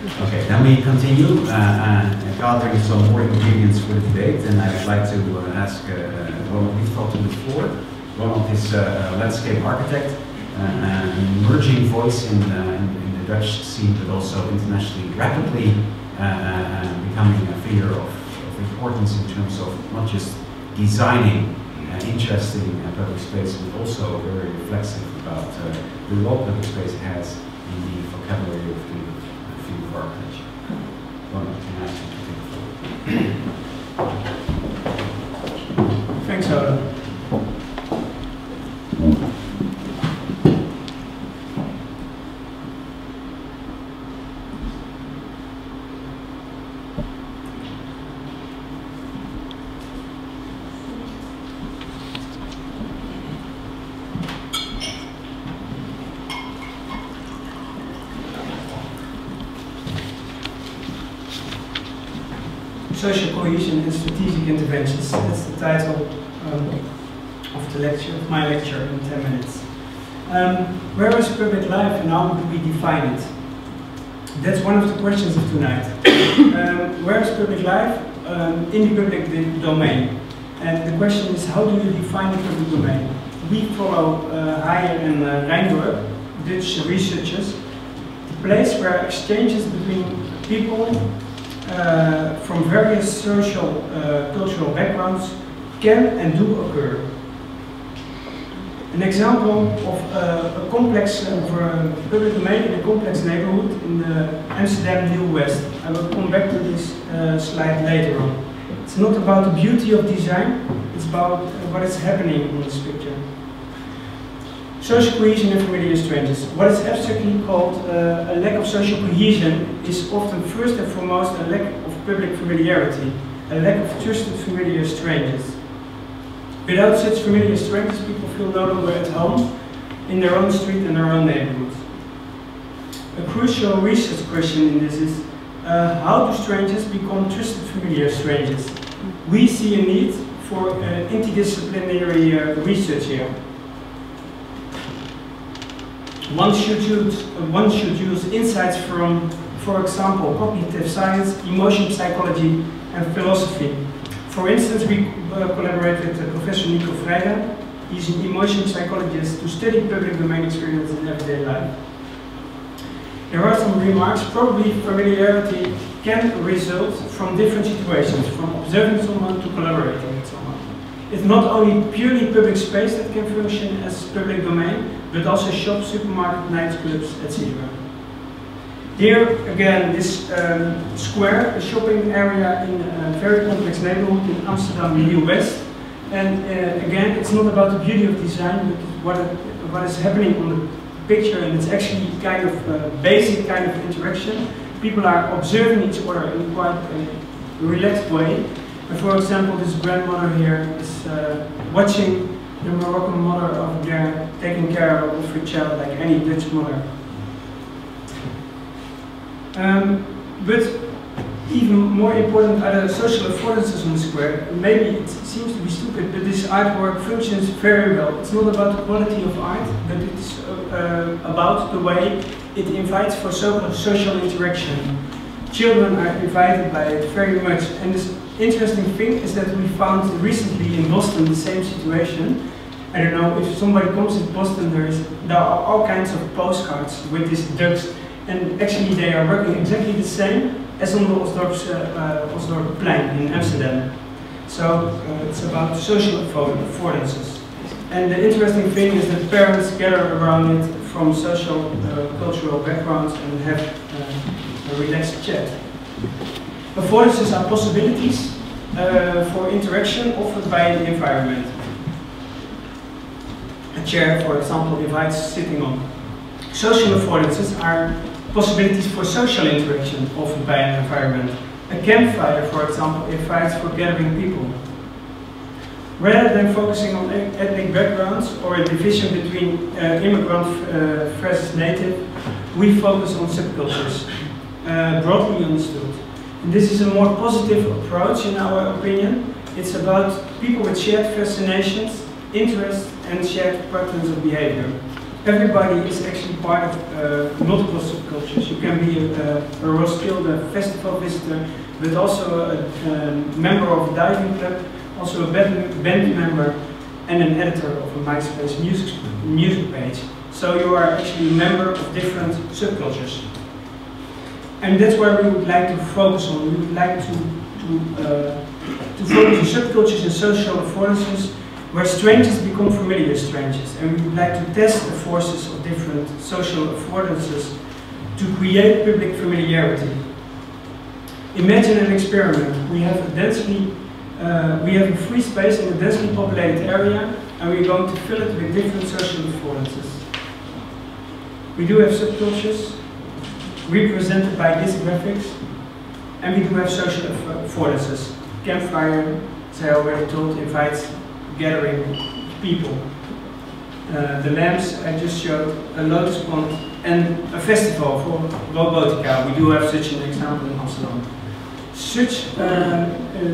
Okay, then we continue gathering some more ingredients for the debate, and I would like to ask Ronald Rietveld to the floor. Ronald is a landscape architect, an emerging voice in the Dutch scene, but also internationally, rapidly becoming a figure of importance in terms of not just designing interesting public space, but also very reflexive about the role public space has in the vocabulary of the field of architecture. Ronald, can I ask you to take the floor? Thanks, Oda. Social cohesion and strategic interventions. That's the title of the lecture, of my lecture in 10 minutes. Where is public life and how do we define it? That's one of the questions of tonight. Where is public life in the public domain? And the question is, how do you define the public domain? We follow Heyer and Rijndorp, Dutch researchers, the place where exchanges between people from various social, cultural backgrounds can and do occur. An example of a complex public domain in a complex neighborhood in the Amsterdam New West. I will come back to this slide later on. It's not about the beauty of design, it's about what is happening in this picture. Social cohesion and familiar strangers. What is abstractly called a lack of social cohesion is often first and foremost a lack of public familiarity, a lack of trusted familiar strangers. Without such familiar strangers, people feel no longer at home in their own street and their own neighborhood. A crucial research question in this is, how do strangers become trusted familiar strangers? We see a need for interdisciplinary research here. One should use insights from, for example, cognitive science, emotion psychology, and philosophy. For instance, we collaborate with Professor Nico Vrijda. He's an emotion psychologist to study public domain experience in everyday life. There are some remarks. Probably familiarity can result from different situations, from observing someone to collaborating with someone. It's not only purely public space that can function as public domain, but also shops, supermarkets, nightclubs, etc. Here again, this square, a shopping area in a very complex neighborhood in Amsterdam, New West. And again, it's not about the beauty of design, but what is happening on the picture, and it's actually kind of basic kind of interaction. People are observing each other in quite a relaxed way. And for example, this grandmother here is watching the Moroccan mother over there taking care of her child like any Dutch mother. But even more important are the social affordances on the square. Maybe it seems to be stupid, but this artwork functions very well. It's not about the quality of art, but it's about the way it invites for social interaction. Children are invited by it very much. And this interesting thing is that we found recently in Boston the same situation. I don't know, if somebody comes to Boston, there are all kinds of postcards with these ducks, and actually they are working exactly the same as on the Osdorpplein in Amsterdam. So it's about social affordances. And the interesting thing is that parents gather around it from social, cultural backgrounds and have a relaxed chat. Affordances are possibilities for interaction offered by the environment. A chair, for example, invites sitting on. Social affordances are possibilities for social interaction offered by an environment. A campfire, for example, invites for gathering people. Rather than focusing on ethnic backgrounds or a division between immigrant versus native, we focus on subcultures, broadly understood. And this is a more positive approach in our opinion. It's about people with shared fascinations, interests, and shared patterns of behavior. Everybody is actually actually part of multiple subcultures. You can be a Roskilde festival visitor, but also a member of a diving club, also a band member, and an editor of a MySpace music page. So you are actually a member of different subcultures. And that's where we would like to focus on. We would like to focus on subcultures and social affordances where strangers become familiar strangers. And we would like to test the forces of different social affordances to create public familiarity. Imagine an experiment. We have a free space in a densely populated area, and we're going to fill it with different social affordances. We do have subcultures represented by these graphics, and we do have social affordances. Campfire, as I already told, invites gathering people. The lamps I just showed, a lotus pond, and a festival for robotica. We do have such an example in Amsterdam.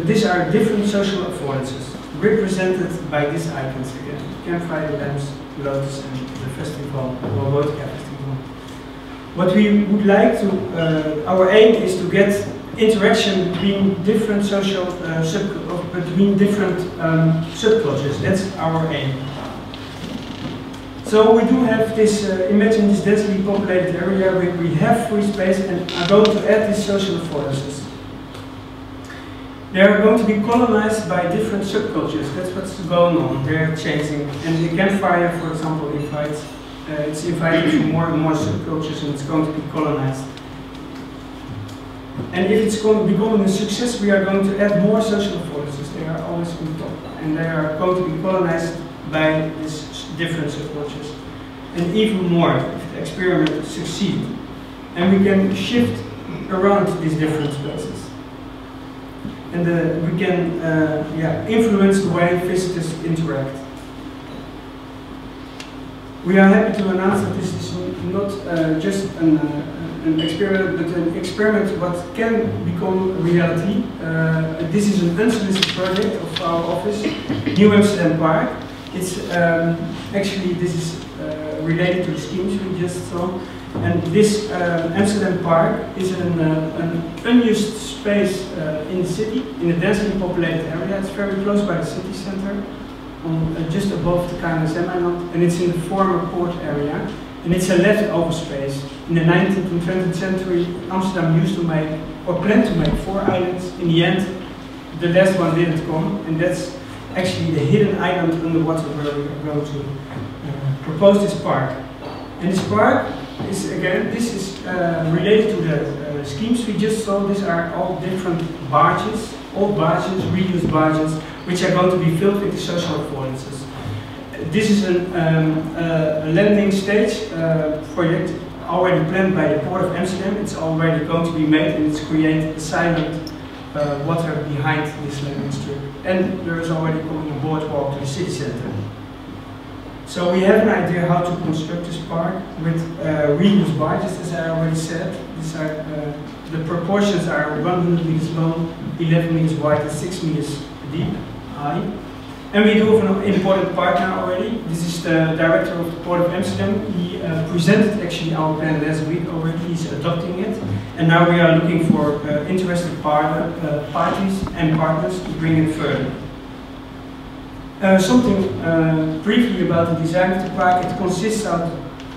These are different social affordances, represented by these icons again. Campfire, lamps, lotus, and the festival, robotica festival. What we would like to, our aim is to get interaction between different social, between different subcultures. That's our aim. So we do have this, imagine this densely populated area where we have free space and are going to add these social affordances. They are going to be colonized by different subcultures. That's what's going on. They're changing. And the campfire, for example, invites, it's inviting to more and more subcultures, and it's going to be colonized. And if it's going to become a success, we are going to add more social affordances. They are always on top. And they are going to be colonized by these different subcultures. And even more if the experiment succeeds. And we can shift around these different spaces. And we can influence the way visitors interact. We are happy to announce that this is not just an experiment, but an experiment what can become reality. This is an unsolicited project of our office, New Amsterdam Park. It's actually, this is related to the schemes we just saw. And this Amsterdam Park is an unused space in the city, in a densely populated area. It's very close by the city center, just above the KNSM, and it's in the former port area. And it's a leftover space. In the 19th and 20th century, Amsterdam used to make, or planned to make, 4 islands. In the end, the last one didn't come, and that's actually the hidden island underwater where we are going to propose this park. And this park is, again, this is related to the schemes we just saw. These are all different barges, old barges, reused barges, which are going to be filled with the social affordances. This is a landing stage project already planned by the Port of Amsterdam. It's already going to be made, and it's create a silent water behind this landing strip. And there is already coming a boardwalk to the city center. So we have an idea how to construct this park with reused barges, as I already said. These are, the proportions are 100 meters long, 11 meters wide, and 6 meters deep, high. And we do have an important partner already. This is the director of the Port of Amsterdam. He presented actually our plan last week already. He's adopting it. And now we are looking for interested parties and partners to bring it further. Something briefly about the design of the park. It consists out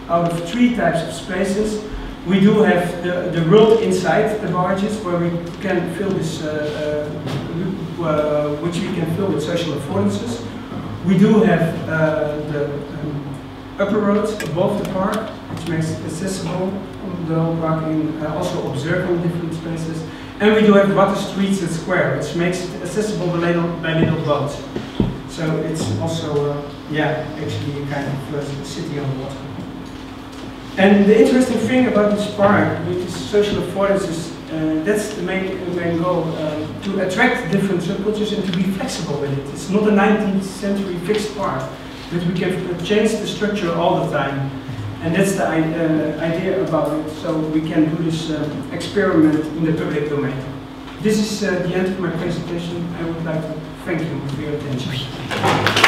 of 3 types of spaces. We do have the world inside the barges, where we can fill this, which we can fill with social affordances. We do have the upper roads above the park, which makes it accessible on the whole park, and also observing different spaces. And we do have water streets and square, which makes it accessible by little boats. So it's also, actually a kind of city on the water. And the interesting thing about this park with this social affordances, that's the main goal, to attract different subcultures and to be flexible with it. It's not a 19th century fixed park, but we can change the structure all the time. And that's the idea about it, so we can do this experiment in the public domain. This is the end of my presentation. I would like to thank you for your attention.